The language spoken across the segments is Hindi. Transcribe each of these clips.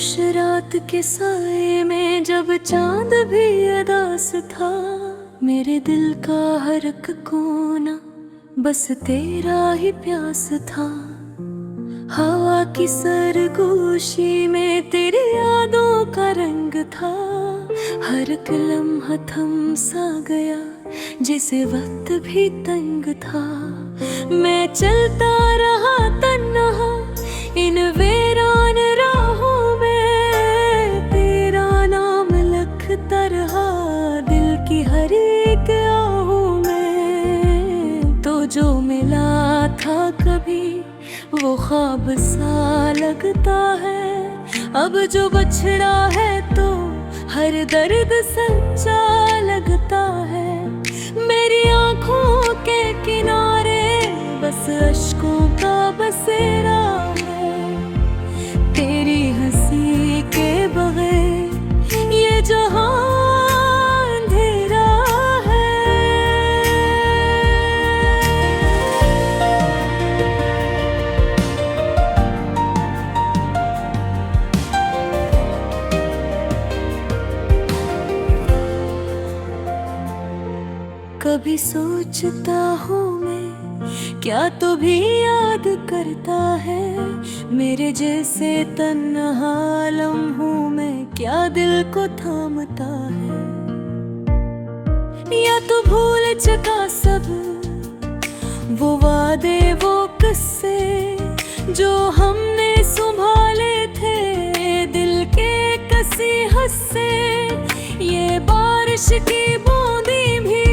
उस रात के साए में जब चांद भी अदास था, मेरे दिल का हर एक कोना बस तेरा ही प्यास था। हवा की सरगोशी में तेरी यादों का रंग था। हर एक लम्हा थम सा गया जिसे वक्त भी तंग था। मैं चलता रहा तन्हा इन वीरान राहों में, तेरा नाम लिखता रहा दिल की हर एक आहों में। तो जो मिला था कभी वो ख्वाब सा लगता है, अब जो बछड़ा है तो हर दर्द सच्चा लगता है। मेरी आँखों के किनारे बस अश्कों का बसेरा है, तेरी हंसी के बगैर ये जहां अंधेरा है। कभी सोचता हूँ मैं क्या तू भी याद करता है, मेरे जैसे तन्हा लम्हों में क्या दिल को थामता है। या तू भूल चुका सब वो वादे वो किस्से जो हमने संभाले थे दिल के कसी हस्से। ये बारिश की बूंदी भी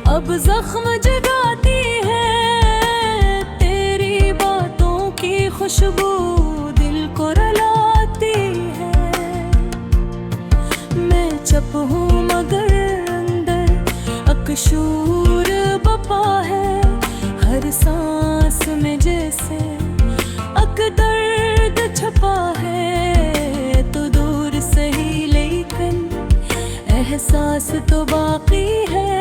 अब जख्म जगाती है, तेरी बातों की खुशबू दिल को रुलाती है। मैं चुप हूँ मगर अंदर अकशूर बपा है, हर सांस में जैसे अक दर्द छपा है। तो दूर सही लेकिन एहसास तो बाकी है,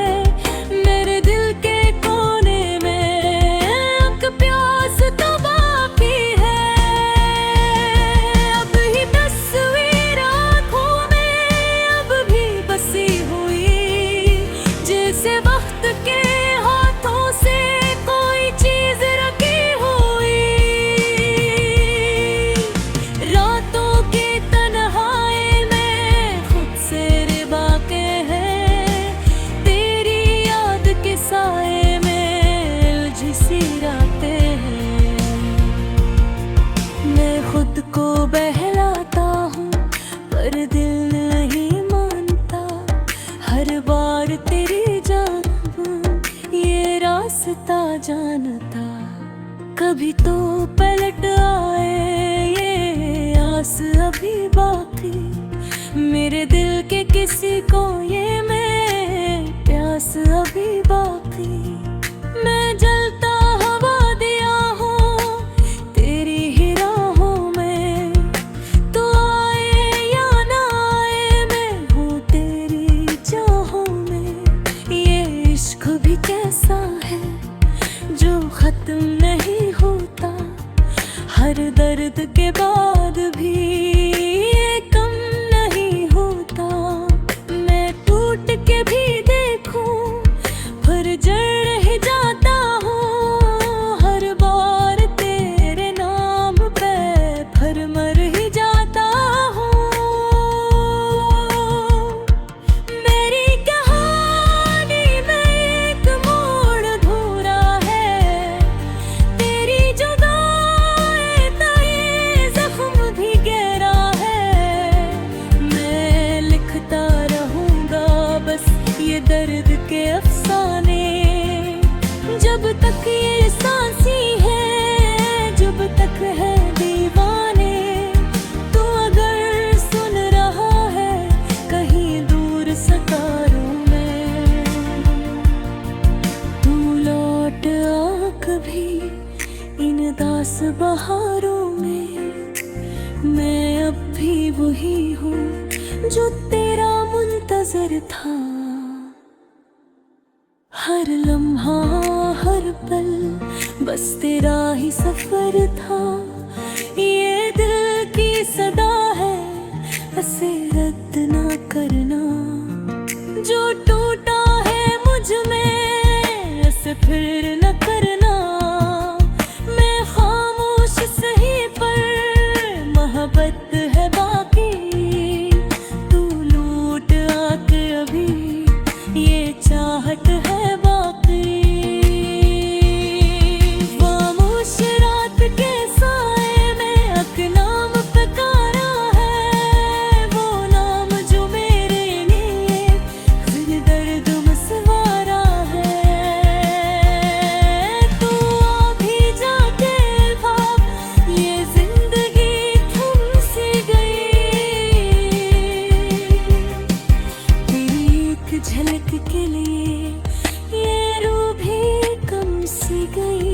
मेरे दिल के कोने में अक प्यास तो बाकी है। अब ही तस्वीर आँखों में अब भी बसी हुई, जैसे वक्त के हाथों से कोई चीज रखी हुई। रातों की तन्हाई में खुद से रिबा के हैं, तेरी याद के साए में उलझी रातें हैं। मैं खुद को बहलाता हूँ पर दिल नहीं मानता, हर बार तेरी जानब ये रास्ता जानता। कभी तो पलट आए ये आस अभी बाकी, मेरे दिल के किसी को ये मैं प्यास अभी बाकी। मैं जलता हवा दिया हूँ तेरी ही राहों में, तो आए या ना आए मैं हूँ तेरी चाहों में। ये इश्क भी कैसा है जो खत्म नहीं होता, हर दर्द के बाद भी ये कम नहीं होता। मैं टूट के भी देखूं फिर जड़ ही जाता हूँ, हर बार तेरे नाम पे फिर मर ही जाता हूँ। मेरी कहानी में एक मोड़ अधूरा है, तेरी जुदाई का ये जख्म भी गहरा है। मैं लिखता रहूँगा बस ये दर्द के अफसाने, जब तक ये सांसी है जब तक है दीवाने। तू अगर सुन रहा है कहीं दूर सतारों में, तू लौट आ कभी इन दास बहारों में। मैं अब भी वही हूँ जो तेरा मुंतजर था, हर लम्हा हर पल बस तेरा ही सफर था। ये दिल की सदा है बसे रद्द ना करना। जो टूटा है मुझ में ऐसे फिर न करना। मैं खामोश सही पर मोहब्बत है बाकी। तू लूट आके अभी ये चाहत है बाकी। खामोश रात के साए में अकनाम पुकारा है। वो नाम जो मेरे लिए फिर दर्द मसवारा है। तू अभी जाके भाग ये जिंदगी थम सी गई। तेरी एक झलक के लिए ये रूह भी कम सी गई।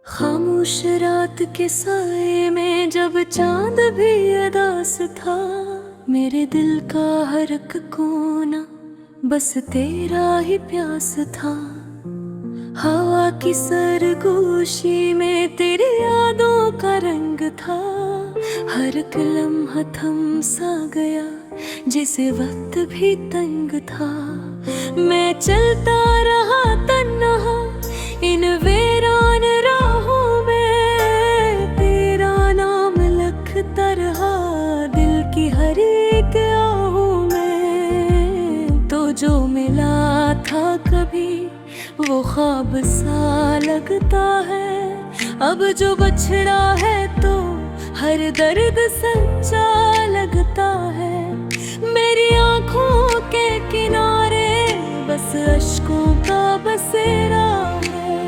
खामोश रात के साए में जब चांद भी अदास था। मेरे दिल का हर एक कोना बस तेरा ही प्यास था। हवा की सरगोशी में तेरी यादों का रंग था। हर एक लम्हा थम सा गया जिसे वक्त भी तंग था। मैं चलता रहा तन्हा इन वीरान राहों में। तेरा नाम लखता रहा दिल की हर एक आहों में। तो जो मिला था कभी वो ख्वाब सा लगता है। अब जो बछड़ा है तो हर दर्द सच्चा लगता है। मेरी आँखों के किनारे बस अश्कों का बसेरा है।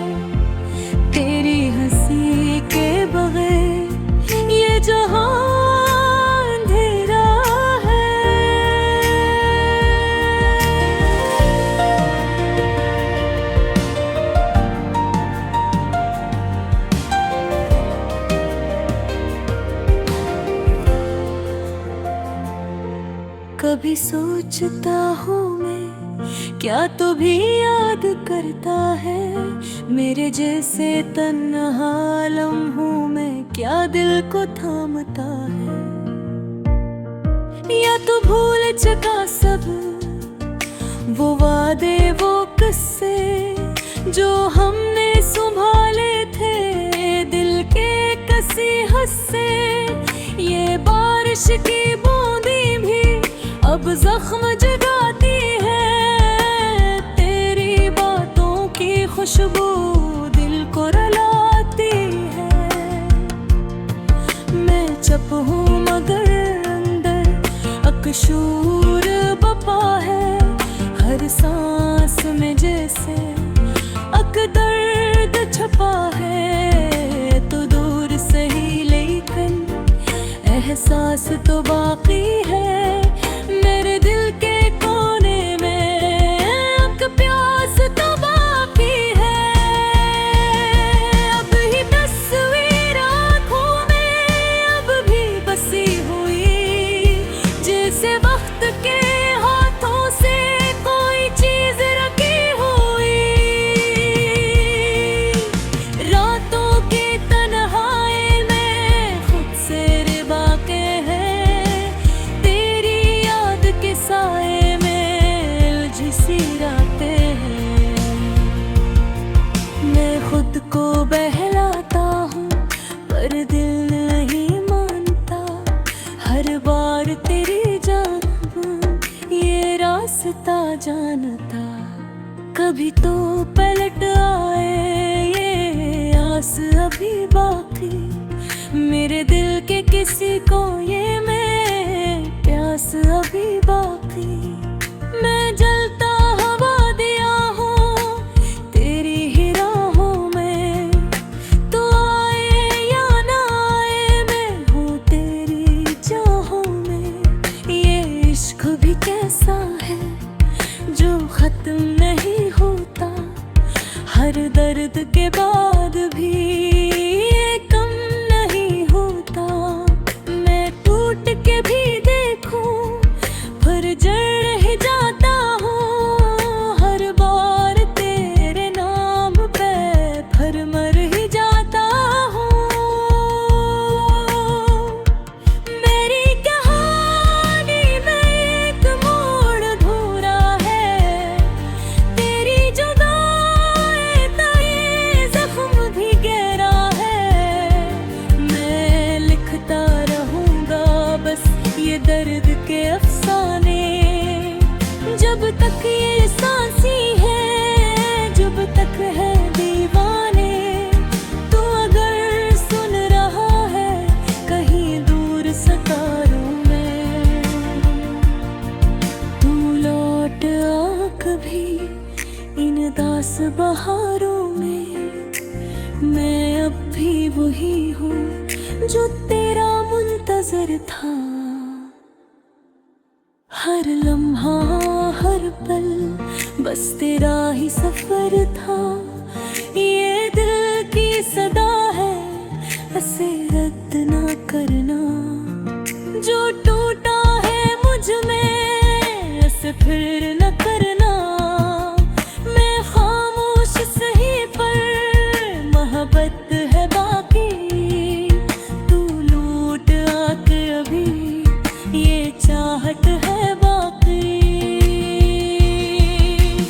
तेरी हंसी के बगैर ये जहां अंधेरा है। कभी सोचता हूँ मैं क्या तू भी याद करता है। मेरे जैसे तन्हा लम्हों में क्या दिल को थामता है। या तू भूल चुका सब वो वादे वो किस्से जो हमने संभाले थे दिल के कसी हस्से। ये बारिश की बूंदी भी अब जख्म जगाती है। तेरी बातों की खुशबू दिल को रुलाती है। मैं चुप हूँ मगर अंदर अकशूर बपा है। हर सांस में जैसे अक दर्द छपा है। तो दूर सही लेकिन एहसास तो बाकी है। मेरे दिल के कोने में अक प्यास तो बाकी है। अब ही तस्वीर आँखों में अब भी बसी हुई। जैसे वक्त के हाथों से कोई चीज रखी हुई। रातों की तन्हाई में खुद से रिबा के हैं। तेरी याद के साए में उलझी सी रातें हैं। मैं खुद को बहलाता हूँ पर दिल नहीं मानता। हर बार तेरी जानब ये रास्ता जानता। कभी तो पलट आए ये आस अभी बाकी। मेरे दिल के किसी को ये मैं प्यास अभी बाकी। मैं जलता हवा दिया हूँ तेरी ही राहों में। तो आए या ना आए मैं हूँ तेरी चाहों में। ये इश्क भी कैसा है जो खत्म नहीं होता। हर दर्द के बाद भी ये कम नहीं बहारों में मैं अब भी वही हूँ जो तेरा मुंतजर था। हर लम्हा हर पल बस तेरा ही सफर था। ये दिल की सदा है, इसे रद्द ना करना। जो टूटा है मुझ में इसे फिर न करना। मैं खामोश सही पर मोहब्बत है बाकी। तू लूट आके अभी ये चाहत है बाकी।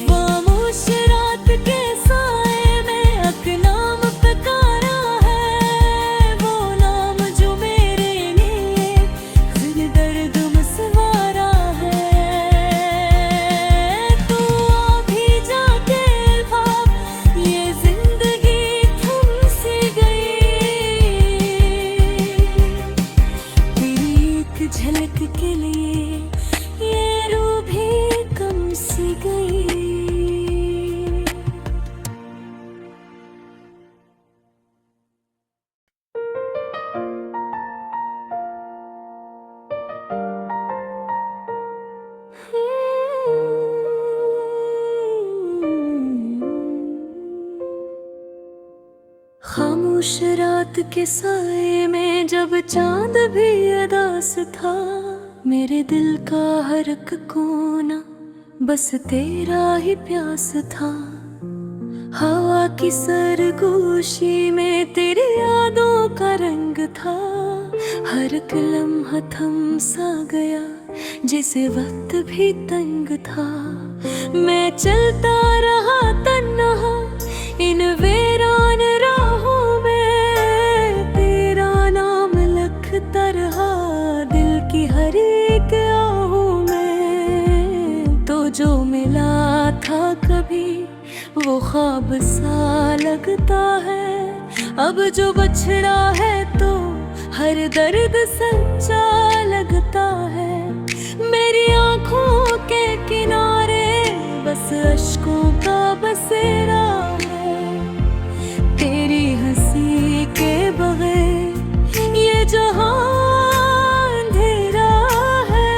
खामोश रात के साए में अक नाम पुकारा है। वो नाम जो मेरे लिए दिल दर्द मसवारा है। तू अभी जाके भाग, ये जिंदगी थम सी गई। तेरी एक झलक के लिए ये रूह भी कम सी गई। खामोश रात के साए में जब चांद भी अदास था। मेरे दिल का हर एक कोना बस तेरा ही प्यास था। हवा की सरगोशी में तेरी यादों का रंग था। हर एक लम्हा थम सा गया जिसे वक्त भी तंग था। मैं चलता रहा तन्हा इन वीरान राहों में। तेरा नाम लिखता रहा दिल की हर एक आहों में। तो जो मिला था कभी वो ख्वाब सा लगता है। अब जो बछड़ा है तो हर दर्द सच्चा लगता है। मेरी आँखों के किनारे बस अश्कों का बसेरा है। तेरी हंसी के बगैर ये जहां अंधेरा है।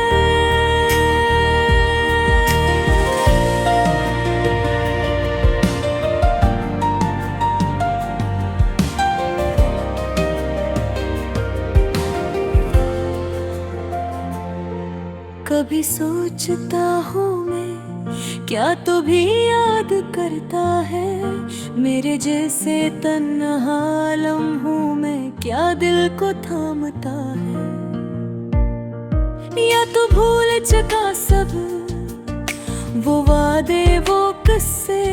कभी सोचता हूँ मैं क्या तू भी याद करता है। मेरे जैसे तन्हा लम्हों में क्या दिल को थामता है। या तू भूल चुका सब वो वादे वो किस्से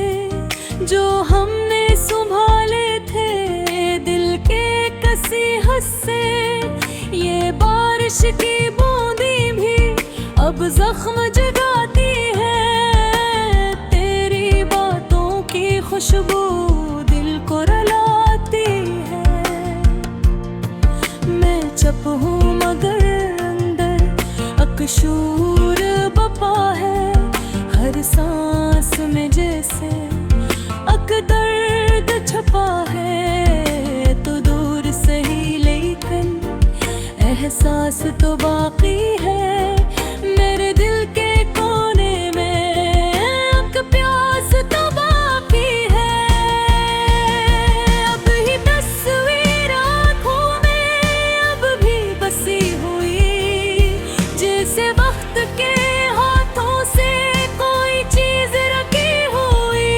जो हमने संभाले थे दिल के कसी हस्से। ये बारिश की बूंदी भी अब जख्म जगाती है। तेरी बातों की खुशबू दिल को रुलाती है। मैं चुप हूँ मगर अंदर अकशूर बपा है। हर सांस में जैसे अक दर्द छपा है। तो दूर सही लेकिन एहसास तो बाकी है। मेरे दिल के कोने में अक प्यास तो बाकी है। अब ही तस्वीर आँखों में अब भी बसी हुई। जैसे वक्त के हाथों से कोई चीज रखी हुई।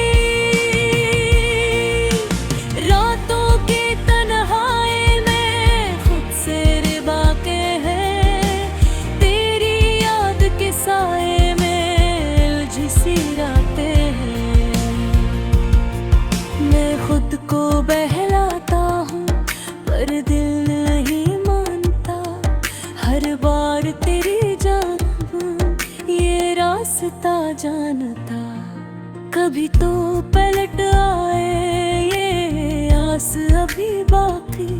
रातों की तन्हाई में खुद से रिबा के हैं। तेरी याद के साए में उलझी रातें हैं। मैं खुद को बहलाता हूँ पर दिल नहीं मानता। हर बार तेरी जानब ये रास्ता जानता। कभी तो पलट आए ये आस अभी बाकी।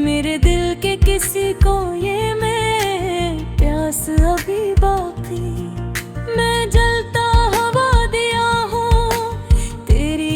मेरे दिल के किसी को ये मैं प्यास अभी बाकी। मैं जलता हवा दिया हूँ तेरी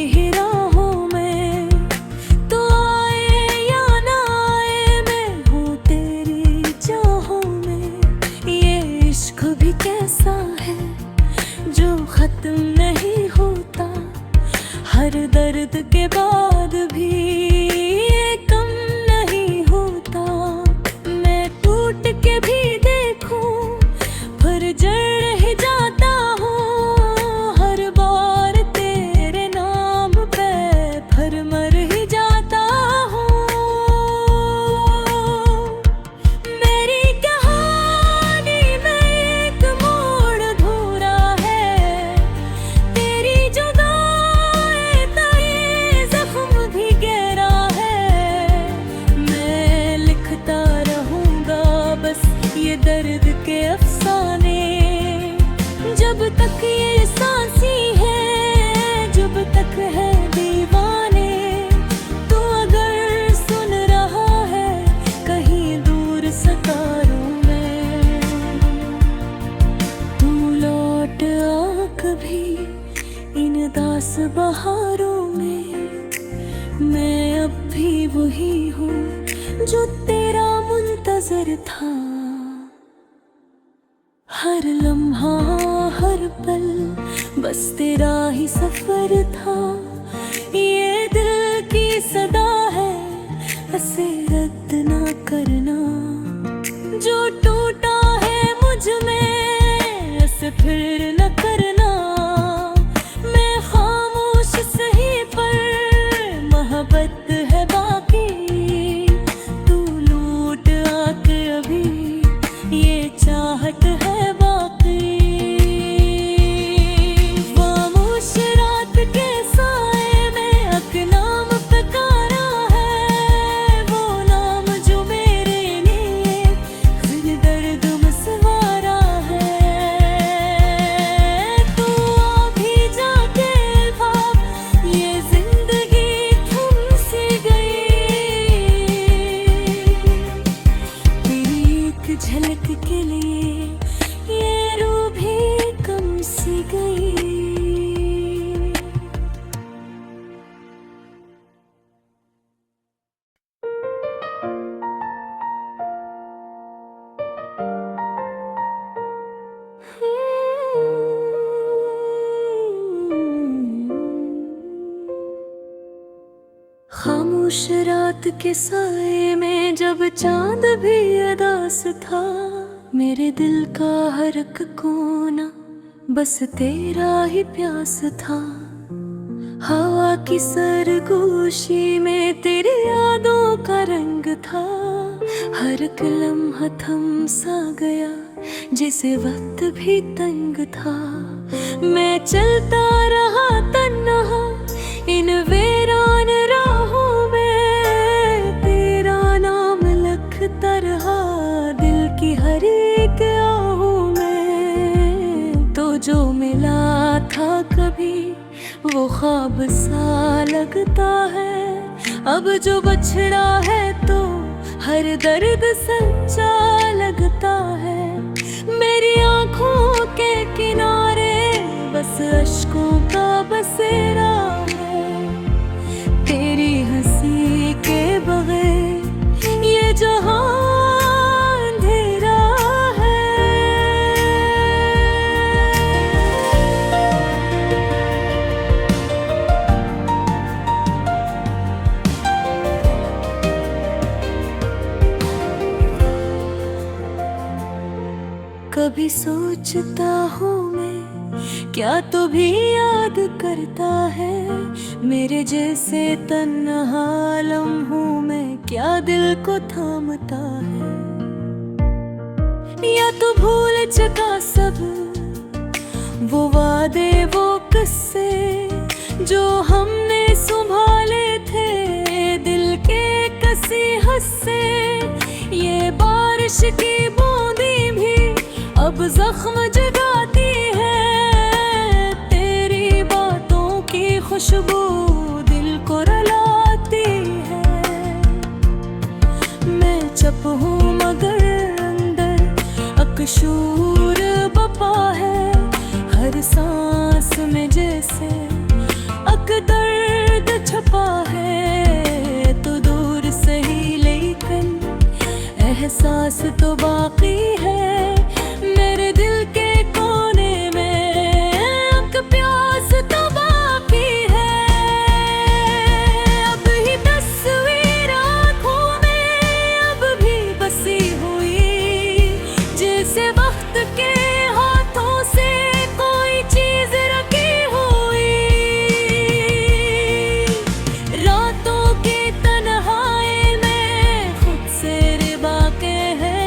तक ये सांसी है, जब तक है दीवाने। तू अगर सुन रहा है कहीं दूर सितारों में, तू लौट आ कभी इन दास बहारों में। मैं अब भी वही हूँ जो तेरा मुंतजर था। हर लम्हा हर पल बस तेरा ही सफर था। ये दिल की सदा है, इसे रद्द ना करना। जो टूटा है मुझ में इसे फिर न करना। मैं खामोश सही पर मोहब्बत है बाकी। तू लूट आके अभी ये चाहत है बाकी। खामोश रात के साए में अक नाम पुकारा है, वो नाम जो मेरे लिए फिर दर्द मसवारा है। तू अभी जाके भाग, ये जिंदगी तुमसे गई। तेरी एक झलक के लिए ये रूह भी कम सी गई। खामोश रात के साए में जब चांद भी अदास था, मेरे दिल का हर एक कोना बस तेरा ही प्यास था। हवा की सरगोशी में तेरी यादों का रंग था। हर एक लम्हा थम सा गया जिसे वक्त भी तंग था। मैं चलता रहा तन्हा इन वीरान राहों में। तेरा नाम लिखता रहा दिल की हर एक आहों में। तो जो मिला था कभी वो ख्वाब सा लगता है। अब जो बछड़ा है तो हर दर्द सच्चा लगता है। मेरी आँखों के किनारे बस अश्कों का बसेरा है। तेरी हंसी के बगैर ये जहां अंधेरा है। कभी सोचता हूँ मैं क्या तू भी याद करता है मेरे जैसे तन्हा लम्हों में। क्या दिल को थामता है या तू भूल चुका सब वो वादे वो किस्से जो हमने संभाले थे दिल के कसी हस्से। ये बारिश की बूंदी भी अब जख्म जगाती है। तेरी बातों की खुशबू दिल को रुलाती है। मैं चुप हूँ मगर अंदर अकशूर बपा है। हर सांस में जैसे अक दर्द छपा है। तो दूर सही लेकिन एहसास तो बाकी है। मेरे दिल के कोने में अक प्यास तो बाकी है। अब ही तस्वीर आँखों में अब भी बसी हुई जैसे वक्त के हाथों से कोई चीज रखी हुई। रातों की तन्हाई में खुद से रिबा के है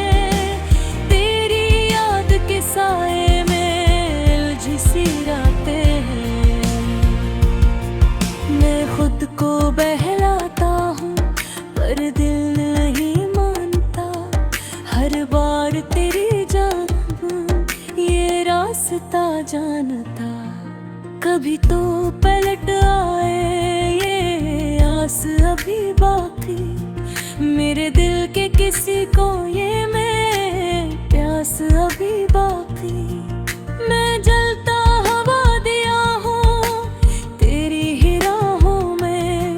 रास्ता जानता, कभी तो पलट आए ये आस अभी बाकी। मेरे दिल के किसी को ये मैं प्यास अभी बाकी। मैं जलता हवा दिया हूँ तेरी ही राहों में,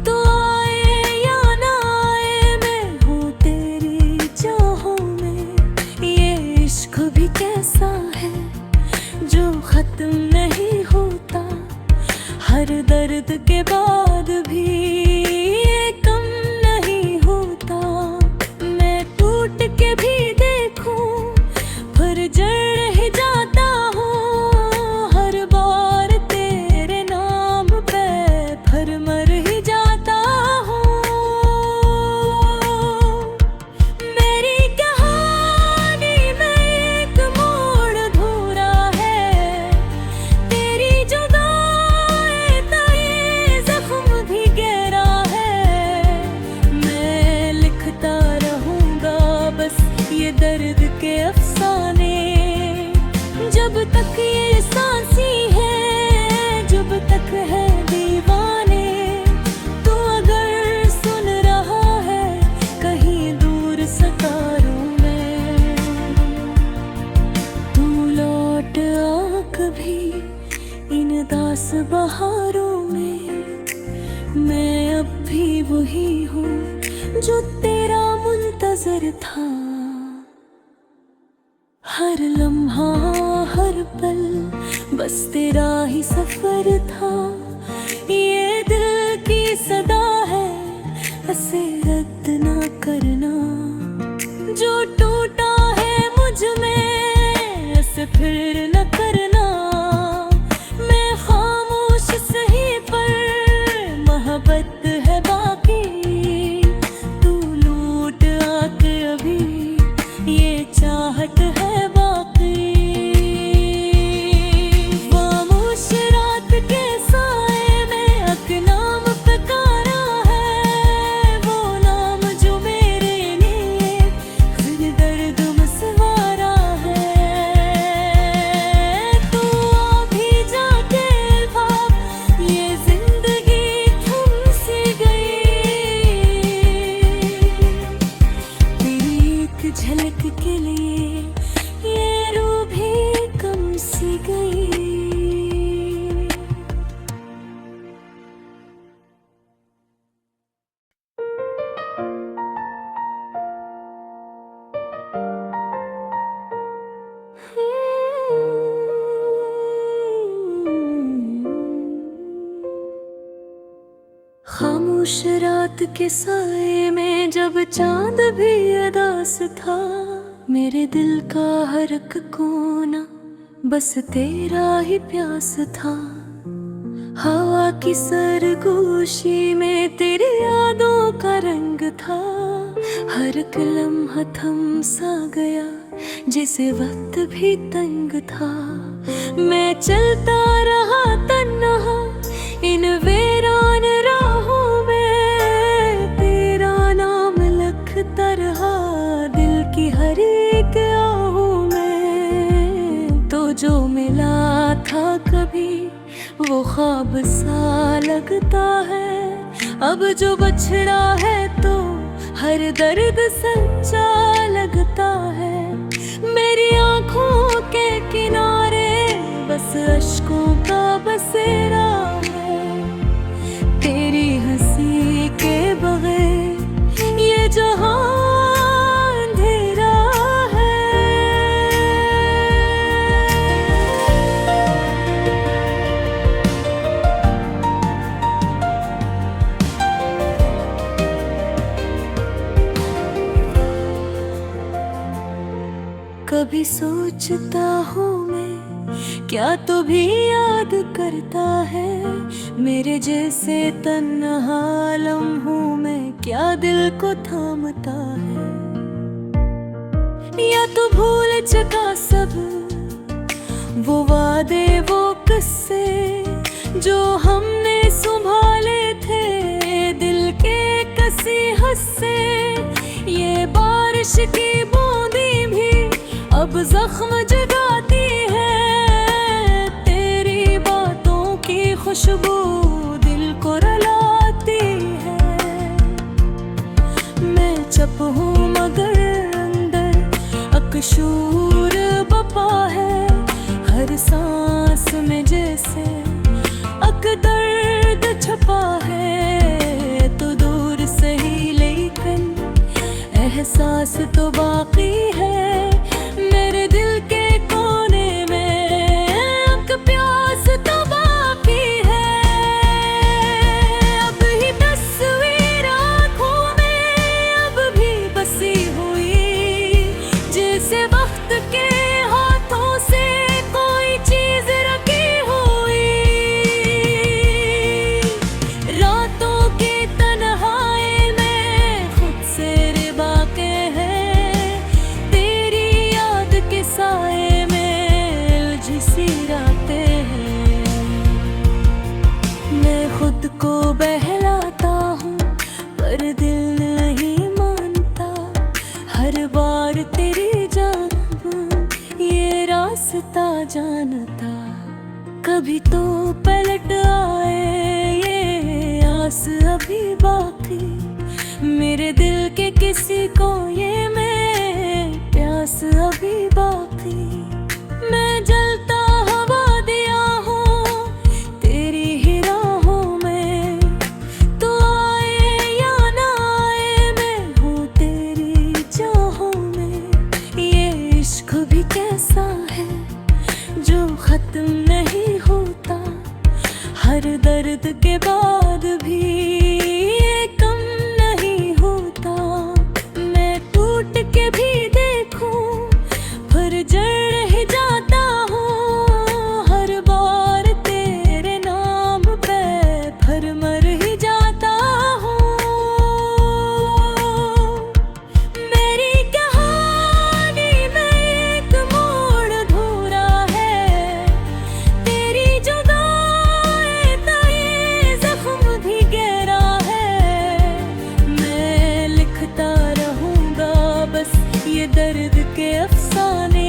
तो आए या ना आए मैं हूँ तेरी चाहों में। ये इश्क भी कैसा है जो खत्म नहीं होता, हर दर्द के बाद भी ये कम नहीं होता। मैं टूट के भी देखूं फिर जड़ ही जाता हूँ, हर बार तेरे नाम पे फिर मर ही जाता हूँ। मेरी कहानी में एक मोड़ अधूरा है, तेरी जुदाई तय जख्म भी गहरा है। मैं लिखता रहूंगा बस ये दर्द के अफसाने, जब तक ये सांसी है, जब तक है दीवाने। तू अगर सुन रहा है कहीं दूर सितारों में, तू लौट आ कभी इन दास बहारों में। मैं अब भी वही हूँ जो तेरा मुंतजर था, हर लम्हा हर पल बस तेरा ही सफर था। ये दिल की सदा है इसे रद्द ना करना, जो टूटा है मुझ में इसे फिर न करना। मैं खामोश सही पर मोहब्बत है बाकी, तू लूट आके अभी ये चाहत है बाकी। खामोश रात के साए में अक नाम पुकारा है, वो नाम जो मेरे लिए फिर दर्द मसवारा है। तू अभी जाके भाग ये जिंदगी थम सी गई, तेरी एक झलक के लिए ये रूह भी कम सी गई। खामोश रात के साए में जब चांद भी अदास था, मेरे दिल का हर एक कोना बस तेरा ही प्यास था। हवा की सरगोशी में तेरी यादों का रंग था, हर एक लम्हा थम सा गया जिसे वक्त भी तंग था। मैं चलता रहा तन्हा इन वीरान राहों में, तेरा नाम लिखता रहा दिल की हर एक आहों में। तो जो मिला था कभी वो ख्वाब सा लगता है, अब जो बछड़ा है तो हर दर्द सच्चा लगता है। मेरी आँखों के किनारे बस अश्कों का बसेरा है, तेरी हंसी के बगैर ये जहां अंधेरा है। कभी सोचता हूँ मैं क्या तू भी याद करता है, मेरे जैसे तन्हा लम्हों में क्या दिल को थामता है। या तू भूल चुका सब वो वादे वो किस्से जो हमने संभाले थे दिल के कसी हस्से। ये बारिश की बूंदी भी अब जख्म जगाती है, खुशबू दिल को रुलाती है। मैं चुप हूँ मगर अंदर अकशूर बपा है। हर सांस में जैसे अक दर्द छुपा है। तो दूर सही लेकिन एहसास तो बाकी है। मेरे दिल के कोने में अक प्यास तो बाकी है। अब ही तस्वीर आँखों में अब भी बसी हुई, जैसे वक्त के हाथों से कोई चीज रखी हुई। रातों के तन्हाई में खुद से रिबा के हैं। तेरी याद के साए में उलझी रातें हैं। मैं खुद को बहलाता हूँ पर दिल नहीं मानता। हर बार तेरी जानब ये रास्ता जानता। कभी तो पलट आए ये आस अभी बाकी। मेरे दिल के किसी को ये मैं प्यास अभी बाकी। मैं जलता हवा दिया हूँ तेरी ही राहों में। तो आए या ना आए मैं हूँ तेरी चाहों में। ये इश्क भी कैसा है जो खत्म नहीं होता। हर दर्द के बाद भी ये कम नहीं होता। मैं टूट के भी देखूं फिर जड़ ही जाता हूँ। हर बार तेरे नाम पे फिर मर ही जाता हूँ। मेरी कहानी में एक मोड़ अधूरा है। तेरी जुदाई तय जख्म भी गहरा है। मैं लिखता रहूंगा बस ये दर्द के अफसाने।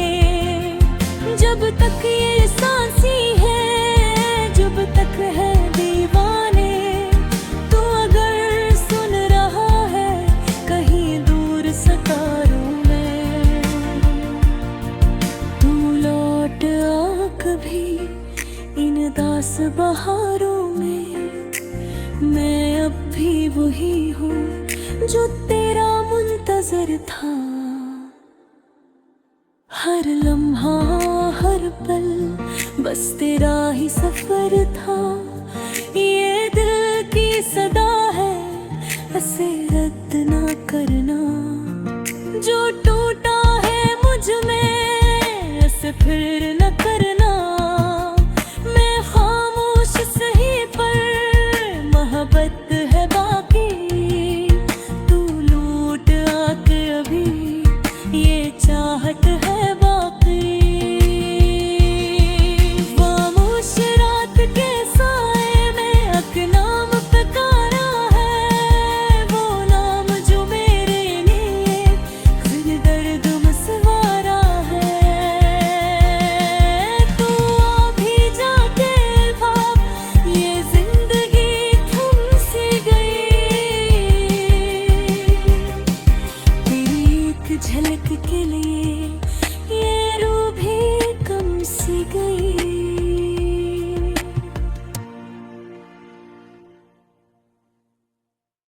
जब तक ये सांसी है जब तक है दीवाने। तू अगर सुन रहा है कहीं दूर सितारों में। तू लौट आ कभी इन दास बहारों में। मैं अब भी वही हूँ जो तेरा मुंतजर था। हर लम्हा हर पल बस तेरा ही सफर था। ये दिल की सदा है ऐसे रद्द ना करना। जो टूटा है मुझ में ऐसे फिर न करना। मैं खामोश सही पर मोहब्बत है बाकी। तू लूट आके अभी ये चाहत है बाकी। खामोश रात के साए में अक नाम पुकारा है। वो नाम जो मेरे लिए फिर दर्द मसवारा है। तू अभी जाके भाग ये जिंदगी थम सी गई। तेरी एक झलक के लिए